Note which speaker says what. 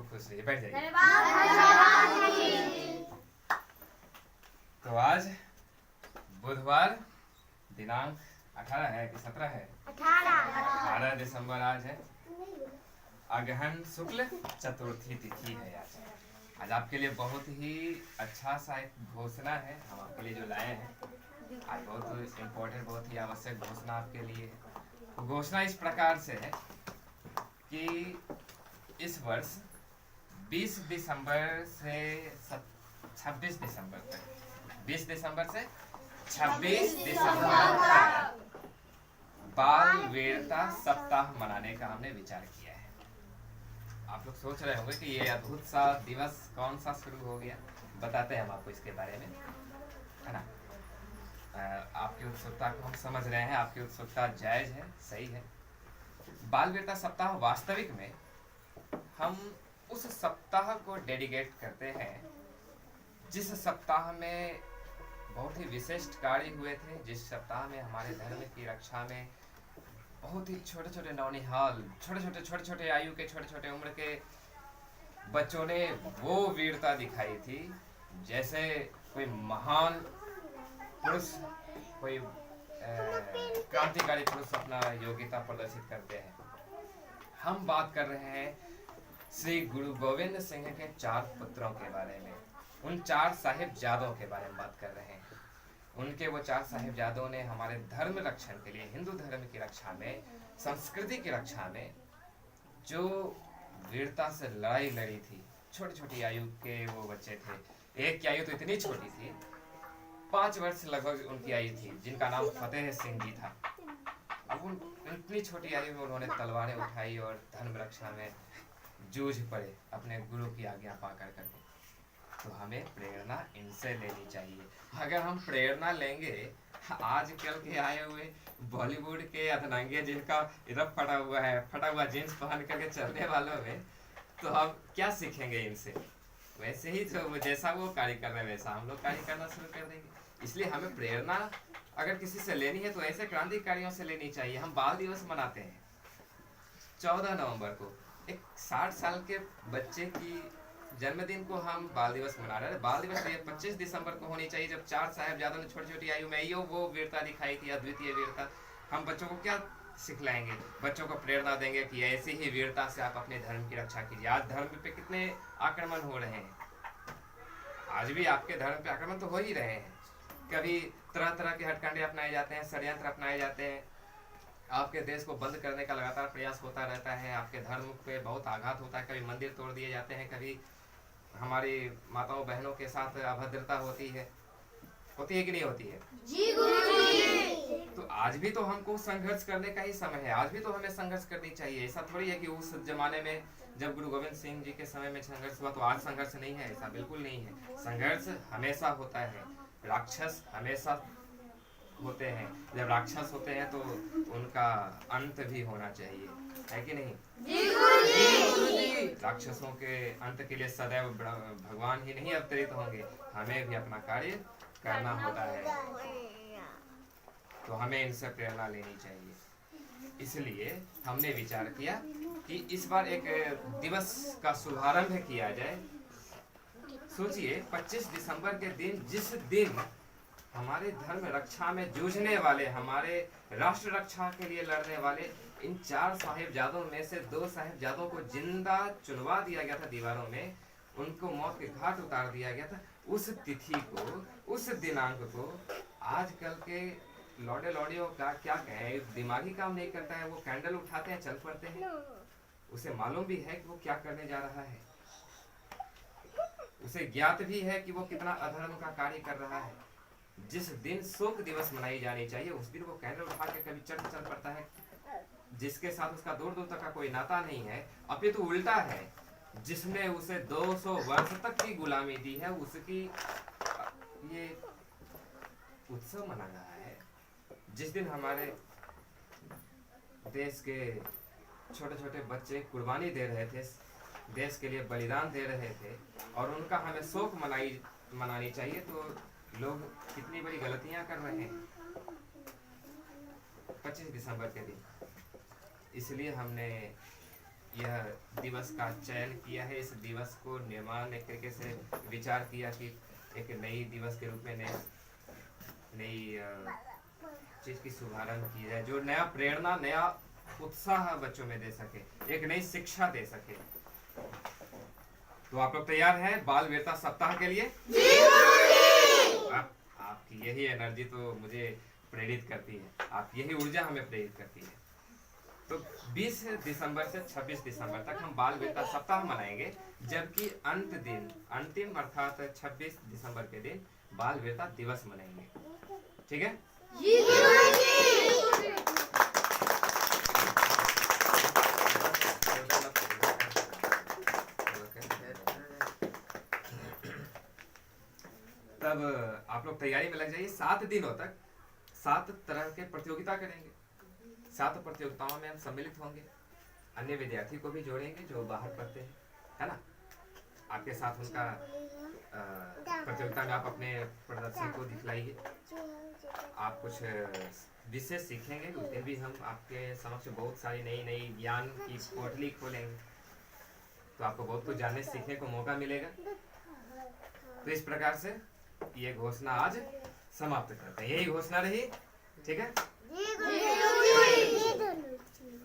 Speaker 1: खूब खुश रहिए, बैठ जाइए। तो आज बुधवार दिनांक 18 है कि 17 है? 18 दिसंबर आज है। अगहन शुक्ल चतुर्थी तिथि है आज। आज आपके लिए बहुत ही अच्छा सा एक घोषणा है हम आपके लिए जो लाए हैं। आज बहुत इम्पोर्टेंट, बहुत ही आवश्यक घोषणा आपके लिए है। घोषणा इस प्रकार से है कि इस वर्ष 20 दिसंबर से 26 दिसंबर तक, 20 दिसंबर से 26 दिसंबर तक बाल वीरता सप्ताह मनाने का हमने विचार किया है। आप लोग सोच रहे होंगे कि ये अद्भुत सा दिवस कौन सा शुरू हो गया। बताते हैं हम आपको इसके बारे में, है ना। आपकी उत्सुकता को हम समझ रहे हैं, आपकी उत्सुकता जायज है, सही है। बाल वीरता सप्ताह वास्तविक में हम उस सप्ताह को डेडिकेट करते हैं जिस सप्ताह में बहुत ही विशिष्ट कार्य हुए थे, जिस सप्ताह में हमारे धर्म की रक्षा में बहुत ही छोटे छोटे नौनिहाल, छोटे छोटे आयु के, छोटे छोटे उम्र के बच्चों ने वो वीरता दिखाई थी जैसे कोई महान पुरुष, कोई क्रांतिकारी पुरुष अपना योग्यता प्रदर्शित करते हैं। हम बात कर रहे हैं श्री गुरु गोविंद सिंह के 4 पुत्रों के बारे में, उन 4 साहिबजादों के बारे में बात कर रहे हैं। उनके वो 4 साहिबजादों ने हमारे धर्म रक्षण के लिए, हिंदू धर्म की रक्षा में, संस्कृति की रक्षा में जो वीरता से लड़ाई लड़ी थी। छोटी छोटी आयु के वो बच्चे थे। एक की आयु तो इतनी छोटी थी, 5 वर्ष लगभग उनकी आयु थी, जिनका नाम फतेह सिंह जी था। अब उन इतनी छोटी आयु में उन्होंने तलवारें उठाई और धर्म रक्षा में जूझ पड़े अपने गुरु की आज्ञा पा करके। तो हमें प्रेरणा इनसे लेनी चाहिए। अगर हम प्रेरणा लेंगे आजकल के आए हुए बॉलीवुड के अधनांगे जिनका इधर फटा हुआ जींस पहन करके चलने वालों में, तो हम क्या सीखेंगे इनसे? वैसे ही जो जैसा वो कार्य कर रहे हैं वैसा हम लोग कार्य करना शुरू कर देंगे। इसलिए हमें प्रेरणा अगर किसी से लेनी है तो ऐसे क्रांतिकारियों से लेनी चाहिए। हम बाल दिवस मनाते हैं 14 नवंबर को। एक 60 साल के बच्चे की जन्मदिन को हम बाल दिवस मना रहे हैं। बाल दिवस 25 दिसंबर को होनी चाहिए, जब 4 साहिबजादों ने छोटी छोटी आयु में वो वीरता दिखाई थी, अद्वितीय वीरता। हम बच्चों को क्या सिखलाएंगे? बच्चों को प्रेरणा देंगे कि ऐसी ही वीरता से आप अपने धर्म की रक्षा कीजिए। आज धर्म पे कितने आक्रमण हो रहे हैं, आज भी आपके धर्म पे आक्रमण तो हो ही रहे हैं। कभी तरह तरह के हथकंडे अपनाए जाते हैं, षड्यंत्र अपनाए जाते हैं। आपके देश को बंद करने का लगातार प्रयास होता रहता है। आपके धर्म पे बहुत आघात होता है। कभी मंदिर तोड़ दिए जाते हैं, कभी हमारी माताओं बहनों के साथ अभद्रता होती है कि नहीं होती है?
Speaker 2: जी गुरुजी।
Speaker 1: तो आज भी तो हमको संघर्ष करने का ही समय है। आज भी तो हमें संघर्ष करनी चाहिए। ऐसा थोड़ी है कि उस जमाने में जब गुरु गोविंद सिंह जी के समय में संघर्ष हुआ तो आज संघर्ष नहीं है, ऐसा बिल्कुल नहीं है। संघर्ष हमेशा होता है। राक्षस हमेशा होते हैं। जब राक्षस होते हैं तो उनका अंत भी होना चाहिए, है कि नहीं?
Speaker 2: जी गुरुजी।
Speaker 1: राक्षसों के अंत के लिए सदैव भगवान ही नहीं अवतरित होंगे, हमें भी अपना कार्य करना होता है। तो हमें इनसे प्रेरणा लेनी चाहिए। इसलिए हमने विचार किया कि इस बार एक दिवस का शुभारंभ किया जाए। सोचिए 25 दिसंबर के दिन, जिस दिन हमारे धर्म रक्षा में जूझने वाले, हमारे राष्ट्र रक्षा के लिए लड़ने वाले इन 4 साहिबजादों में से 2 साहिबजादों को जिंदा चुनवा दिया गया था दीवारों में, उनको मौत के घाट उतार दिया गया था। उस तिथि को, उस दिनांक को आजकल के लौड़े लौड़ियों का क्या कहें, दिमागी काम नहीं करता है। वो कैंडल उठाते हैं, चल पड़ते हैं। उसे मालूम भी है कि वो क्या करने जा रहा है, उसे ज्ञात भी है कि वो कितना अधर्म का कार्य कर रहा है। जिस दिन शोक दिवस मनाई जानी चाहिए उस दिन वो कैंडल उठा के कभी चल पड़ता है, जिसके साथ उसका दूर दूर तक का कोई नाता नहीं है। अपितु तो उल्टा है, जिसने उसे 200 वर्ष तक की गुलामी दी है, उसकी ये उत्सव मना रहा है। जिस दिन हमारे देश के छोटे छोटे बच्चे कुर्बानी दे रहे थे, देश के लिए बलिदान दे रहे थे, और उनका हमें शोक मनानी चाहिए, तो लोग कितनी बड़ी गलतियां कर रहे हैं 25 दिसंबर के दिन। इसलिए हमने यह दिवस का चयन किया है। इस दिवस को निर्माण एक तरीके से विचार किया कि एक नई दिवस के रूप में नई चीज की शुभारंभ की जाए, जो नया प्रेरणा, नया उत्साह बच्चों में दे सके, एक नई शिक्षा दे सके। तो आप लोग तैयार हैं बाल वीरता सप्ताह के लिए? आपकी यही एनर्जी तो मुझे प्रेरित करती है, आप यही ऊर्जा हमें प्रेरित करती है। तो 20 दिसंबर से 26 दिसंबर तक हम बाल वीरता सप्ताह मनाएंगे, जबकि अंतिम अर्थात 26 दिसंबर के दिन बाल वीरता दिवस मनाएंगे। ठीक है? तब आप लोग तैयारी में लग जाइए। 7 दिनों तक 7 तरह के प्रतियोगिता करेंगे। 7 प्रतियोगिताओं में हम सम्मिलित होंगे, अन्य विद्यार्थी को भी जोड़ेंगे जो बाहर पढ़ते हैं, है ना। आपके साथ उनका प्रतियोगिता में आप अपने प्रदर्शन को दिखलाइए। आप कुछ विशेष सीखेंगे, उस दिन भी हम आपके समक्ष बहुत सारी नई ज्ञान की पोटली खोलेंगे, तो आपको बहुत कुछ जानने सीखने को मौका मिलेगा। तो इस प्रकार से ये घोषणा आज समाप्त करते हैं। यही घोषणा रही, ठीक है?